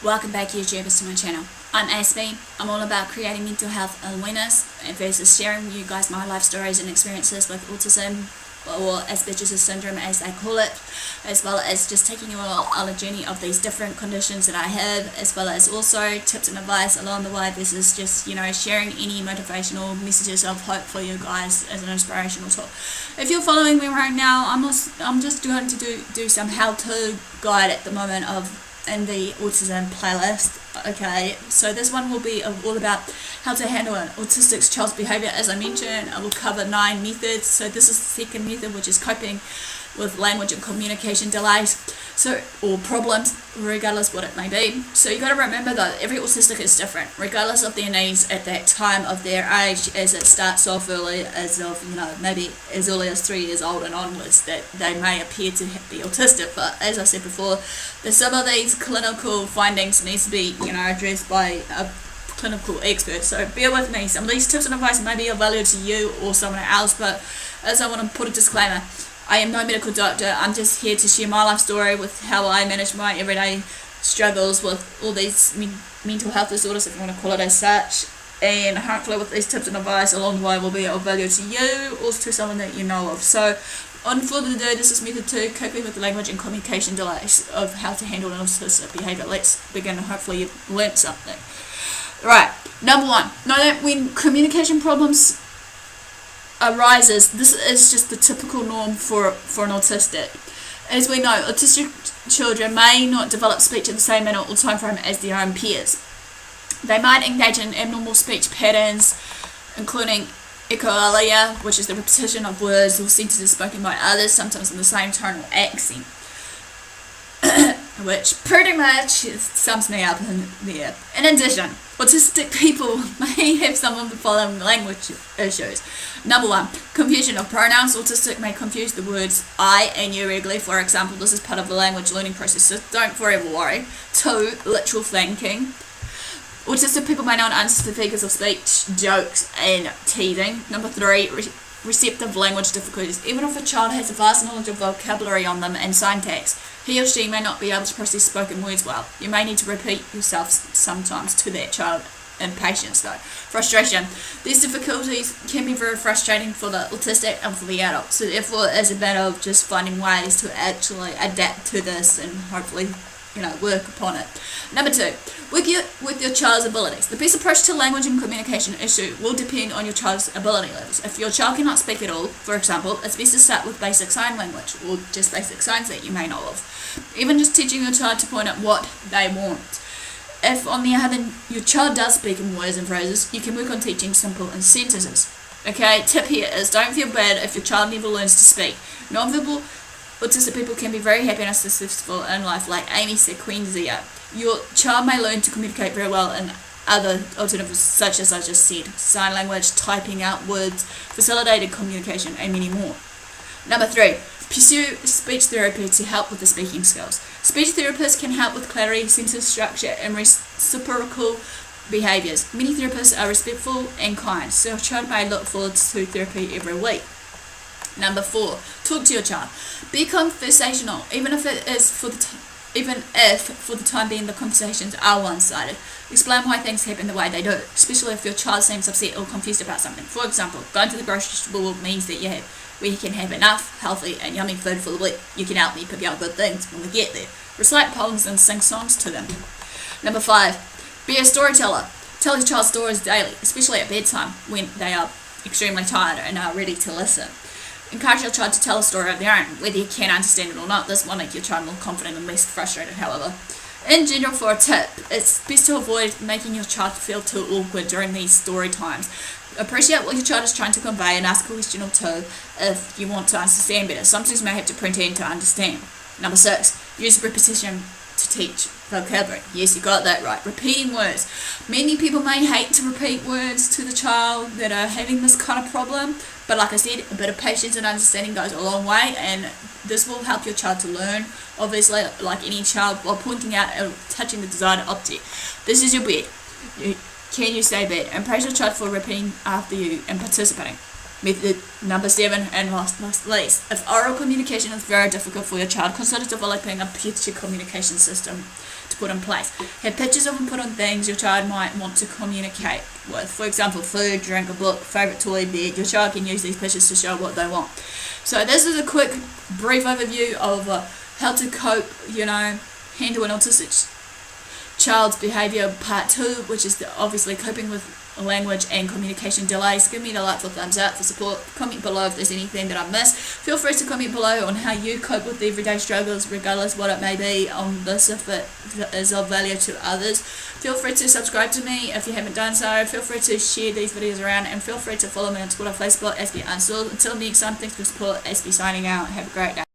Welcome back YouTubers to my channel. I'm Aspie. I'm all about creating mental health awareness versus sharing with you guys my life stories and experiences with autism or Asperger's syndrome as they call it, as well as just taking you all on a journey of these different conditions that I have, as well as also tips and advice along the way. This is just, sharing any motivational messages of hope for you guys as an inspirational tool. If you're following me right now, I'm just going to do some how-to guide at the moment in the autism playlist. Okay, so this one will be all about how to handle an autistic child's behaviour. As I mentioned, I will cover 9 methods. So this is the second method, which is coping with language and communication delays, or problems, regardless what it may be. So you got to remember that every autistic is different, regardless of their needs at that time of their age, as it starts off early, as of maybe as early as 3 years old and onwards, that they may appear to be autistic. But as I said before, some of these clinical findings needs to be addressed by a clinical expert. So bear with me. Some of these tips and advice may be of value to you or someone else, but as I want to put a disclaimer, I am no medical doctor. I'm just here to share my life story with how I manage my everyday struggles with all these mental health disorders, if you want to call it as such. And hopefully with these tips and advice along the way will be of value to you or to someone that you know of. So on further ado, this is method 2, coping with language and communication delays, of how to handle an autistic behaviour. Let's begin. Hopefully you've learnt something. Right, number 1, know that when communication problems arises, this is just the typical norm for an autistic. As we know, autistic children may not develop speech in the same manner or time frame as their own peers. They might engage in abnormal speech patterns, including echolalia, which is the repetition of words or sentences spoken by others, sometimes in the same tone or accent, which pretty much sums me up in there. In addition, autistic people may have some of the following language issues. Number 1, confusion of pronouns. Autistic may confuse the words I and you regularly. For example, this is part of the language learning process, so don't forever worry. 2, literal thinking. Autistic people may not understand figures of speech, jokes, and teasing. Number 3, receptive language difficulties. Even if a child has a vast knowledge of vocabulary on them and syntax, he or she may not be able to process spoken words well. You may need to repeat yourself sometimes to that child. Impatience though. Frustration. These difficulties can be very frustrating for the autistic and for the adult. So therefore it's a matter of just finding ways to actually adapt to this and hopefully work upon it. Number 2, with your child's abilities. The best approach to language and communication issue will depend on your child's ability levels. If your child cannot speak at all, for example, it's best to start with basic sign language or just basic signs that you may know of. Even just teaching your child to point at what they want. If, on the other hand, your child does speak in words and phrases, you can work on teaching simple sentences. Okay, tip here is don't feel bad if your child never learns to speak. Non-verbal autistic people can be very happy and successful in life, like Amy Sequenzia. Your child may learn to communicate very well in other alternatives, such as I just said, sign language, typing out words, facilitated communication, and many more. Number 3, pursue speech therapy to help with the speaking skills. Speech therapists can help with clarity, sentence structure, and reciprocal behaviours. Many therapists are respectful and kind, so your child may look forward to therapy every week. Number 4, talk to your child. Be conversational, even if for the time being the conversations are one-sided. Explain why things happen the way they do, especially if your child seems upset or confused about something. For example, going to the grocery store means that we can have enough healthy and yummy food for the week. You can help me pick out good things when we get there. Recite poems and sing songs to them. Number 5, be a storyteller. Tell your child stories daily, especially at bedtime when they are extremely tired and are ready to listen. Encourage your child to tell a story of their own, whether you can understand it or not. This will make your child more confident and less frustrated, however. In general, for a tip, it's best to avoid making your child feel too awkward during these story times. Appreciate what your child is trying to convey and ask a question or two if you want to understand better. Sometimes you may have to pretend to understand. Number 6, use repetition to teach vocabulary. Yes, you got that right. Repeating words. Many people may hate to repeat words to the child that are having this kind of problem, but like I said, a bit of patience and understanding goes a long way, and this will help your child to learn, obviously, like any child, while pointing out and touching the desired object. This is your bed. Can you say bed? And praise your child for repeating after you and participating. Method number 7, and last but not least, if oral communication is very difficult for your child, consider developing a picture communication system to to put in place. Have pictures of input on things your child might want to communicate with. For example, food, drink, a book, favourite toy, bed. Your child can use these pictures to show what they want. So this is a quick, brief overview of how to cope, handle an autistic child's behaviour part 2, which is obviously coping with language and communication delays. Give me the like or thumbs up for support. Comment below if there's anything that I missed. Feel free to comment below on how you cope with the everyday struggles, regardless what it may be on this, if it is of value to others. Feel free to subscribe to me if you haven't done so. Feel free to share these videos around, and feel free to follow me on Twitter, Facebook, AspieAnswersAll. Until next time, thanks for support. Aspie signing out. Have a great day.